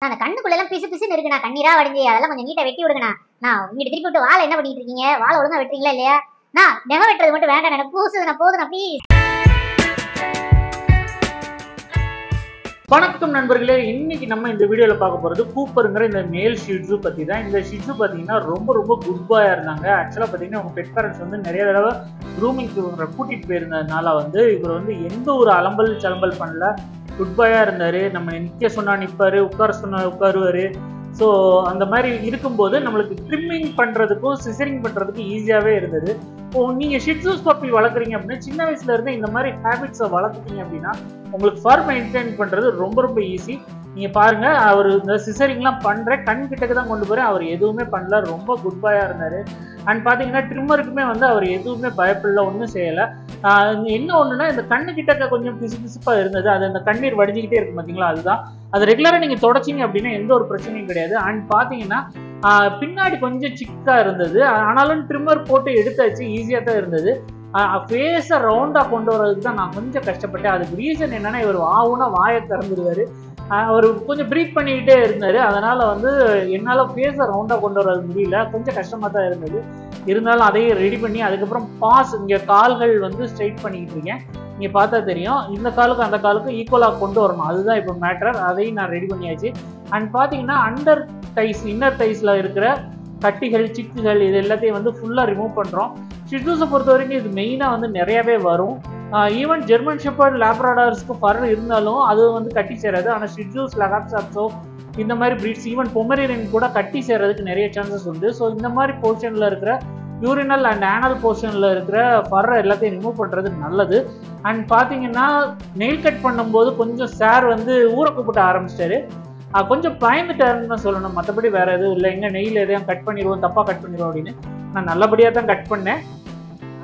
நான் அந்த கண்ணுக்குள்ள எல்லாம் பிசு பிசுன்னு இருக்குண்ணா, கண்ணீரா வடிஞ்சு அதெல்லாம் கொஞ்சம் நீட்டா வெட்டி விடுங்கண்ணா. நான் இங்கிட்டு திருப்பி விட்டு வாழை என்ன பண்ணிட்டு இருக்கீங்க? வாழை ஒழுங்கா வெட்டுறீங்களா இல்லையா? நான் நெகம் வெட்டுறது மட்டும் வேண்டாம், எனக்கு பூசுதுண்ணா, போதுண்ணா ப்ளீஸ். வணக்கம் நண்பர்களே, இன்னைக்கு நம்ம இந்த வீடியோல பார்க்க போறது கூப்பருங்கிற இந்த மேல் ஷிட்ஸு பத்தி தான். இந்த ஷிட்ஸு பாத்தீங்கன்னா ரொம்ப குட் பாயா இருந்தாங்க. ஆக்சுவலா பாத்தீங்கன்னா உங்க பெட் பேரண்ட்ஸ் வந்து நிறைய தடவை க்ரூமிங்க்கு கூட்டிட்டு போயிருந்ததுனால வந்து இவர் வந்து எந்த ஒரு அலம்பல் சலம்பல் பண்ணல, குட் பாயா இருந்தாரு. நம்ம நிக்க சொன்னா நிப்பாரு, உட்கார சொன்னா உட்காருவாரு. ஸோ அந்த மாதிரி இருக்கும்போது நம்மளுக்கு ட்ரிம்மிங் பண்ணுறதுக்கும் சிசரிங் பண்ணுறதுக்கும் ஈஸியாகவே இருந்தது. இப்போ நீங்கள் ஷிட்ஸூஸ் பப்பி வளர்க்குறீங்க அப்படின்னா சின்ன வயசுல இருந்து இந்த மாதிரி ஹேபிட்ஸை வளர்த்துட்டீங்க அப்படின்னா உங்களுக்கு ஃபர் மெயின்டைன் பண்ணுறது ரொம்ப ஈஸி. நீங்கள் பாருங்கள், அவர் இந்த சிசரிங்லாம் பண்ணுற கண் கிட்டக்கு தான் கொண்டு போகிறேன், அவர் எதுவுமே பண்ணல, ரொம்ப குட் பாயாக இருந்தார். அண்ட் பார்த்தீங்கன்னா ட்ரிம்மருக்குமே வந்து அவர் எதுவுமே பயப்படல, ஒன்றும் செய்யலை. என்ன ஒன்றுனா இந்த கண்ணு கிட்டக்க கொஞ்சம் பிசுப்பாக இருந்தது, அது அந்த கண்ணீர் வடிஞ்சிக்கிட்டே இருக்கும் பார்த்தீங்களா, அதுதான். அது ரெகுலராக நீங்கள் தொடச்சிங்க அப்படின்னா எந்த ஒரு பிரச்சனையும் கிடையாது. அண்ட் பார்த்தீங்கன்னா பின்னாடி கொஞ்சம் சிக்காக இருந்தது, ஆனாலும் ட்ரிம்மர் போட்டு எடுத்தாச்சு, ஈஸியாக தான் இருந்தது. ஃபேஸை ரவுண்டாக கொண்டு வரதுக்கு தான் நான் கொஞ்சம் கஷ்டப்பட்டேன். அதுக்கு ரீசன் என்னென்னா இவர் ஆகுனா வாயை திறந்துடுவார், அவர் கொஞ்சம் ப்ரீத் பண்ணிக்கிட்டே இருந்தார். அதனால் வந்து என்னால் ஃபேஸை ரவுண்டாக கொண்டு வர முடியல, கொஞ்சம் கஷ்டமாக தான் இருந்தது. இருந்தாலும் அதையும் ரெடி பண்ணி அதுக்கப்புறம் பாஸ் இங்கே கால்கள் வந்து ஸ்ட்ரைட் பண்ணிக்கிட்டு இருக்கேன். நீங்கள் பார்த்தா தெரியும், இந்த காலுக்கும் அந்த காலுக்கும் ஈக்குவலாக கொண்டு வரணும், அதுதான் இப்போ மேட்டர். அதையும் நான் ரெடி பண்ணியாச்சு. அண்ட் பார்த்தீங்கன்னா அண்டர் டைஸ் இன்னர் டைஸில் இருக்கிற கட்டிகள் சிக்குகள் இது எல்லாத்தையும் வந்து ஃபுல்லாக ரிமூவ் பண்ணுறோம். ஷிட்ஸூஸை பொறுத்த வரைக்கும் இது மெயினாக வந்து நிறையாவே வரும். ஈவன் ஜெர்மன் ஷெப்பர்ட் லேப்ராடார்ஸ்க்கு ஃபர் இருந்தாலும் அது வந்து கட்டி சேராது. ஆனால் ஷிட்ஸூஸ் லகாப்சாப்ஸோ இந்த மாதிரி ப்ரீட்ஸ் ஈவன் பொமரேனியன் கூட கட்டி சேர்றதுக்கு நிறைய சான்சஸ் உண்டு. ஸோ இந்த மாதிரி போர்ஷனில் இருக்கிற யூரினல் அண்ட் ஆனல் போர்ஷனில் இருக்கிற ஃபர்ரை எல்லாத்தையும் ரிமூவ் பண்ணுறது நல்லது. அண்ட் பார்த்தீங்கன்னா நெயில் கட் பண்ணும்போது கொஞ்சம் சார் வந்து ஊற கூப்பிட்ட ஆரம்பிச்சிட்டாரு, கொஞ்சம் பயந்துட்டாருன்னு தான் சொல்லணும், மற்றபடி வேறு எதுவும் இல்லை. எங்கே நெயில் எதையும் கட் பண்ணிடுவோம், தப்பாக கட் பண்ணிடுவோம் அப்படின்னு நான் நல்லபடியாக தான் கட் பண்ணேன்.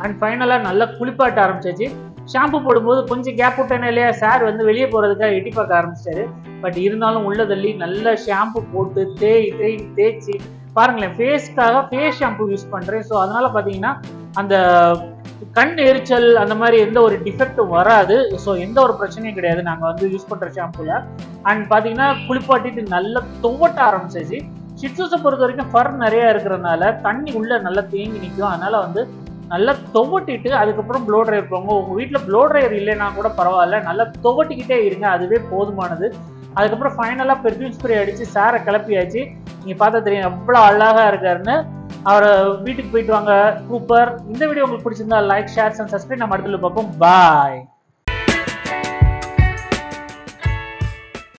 அண்ட் ஃபைனலாக நல்லா குளிப்பாட்ட ஆரம்பிச்சாச்சு. ஷாம்பு போடும்போது கொஞ்சம் கேப் விட்டேனே இல்லையா, சார் வந்து வெளியே போகிறதுக்காக எட்டி பார்க்க ஆரம்பிச்சிட்டாரு. பட் இருந்தாலும் உள்ள தள்ளி நல்லா ஷாம்பு போட்டு தேய்ச்சி பாருங்களேன், ஃபேஸ்க்காக ஃபேஸ் ஷாம்பு யூஸ் பண்ணுறேன். ஸோ அதனால் பார்த்தீங்கன்னா அந்த கண் எரிச்சல் அந்த மாதிரி எந்த ஒரு டிஃபெக்டும் வராது. ஸோ எந்த ஒரு பிரச்சனையும் கிடையாது நாங்கள் வந்து யூஸ் பண்ணுற ஷாம்புல. அண்ட் பார்த்தீங்கன்னா குளிப்பாட்டிட்டு நல்லா துவட்ட ஆரம்பிச்சாச்சு. ஷிட்ஸூஸை பொறுத்த வரைக்கும் ஃபர் நிறையா இருக்கிறதுனால தண்ணி உள்ளே நல்லா தேங்கி நிற்கும். அதனால் வந்து நல்லா துவட்டிட்டு அதுக்கப்புறம் ப்ளோ ட்ரையர் போங்க. உங்கள் வீட்டில் ப்ளோ ட்ரையர் இல்லைன்னா கூட பரவாயில்ல, நல்லா துவட்டிக்கிட்டே இருங்க, அதுவே போதுமானது. அதுக்கப்புறம் ஃபைனலாக பெர்ஃப்யூம் ஸ்ப்ரே அடித்து சாரை கிளப்பியாச்சு. நீங்கள் பார்த்தா தெரியும் எவ்வளோ அழகாக இருக்காருன்னு. அவரை வீட்டுக்கு போயிட்டு வாங்க கூப்பர். இந்த வீடியோ உங்களுக்கு பிடிச்சிருந்தா லைக், ஷேர் அண்ட் சப்ஸ்கிரைப். நம்ம அடுத்த பார்ப்போம். பாய்.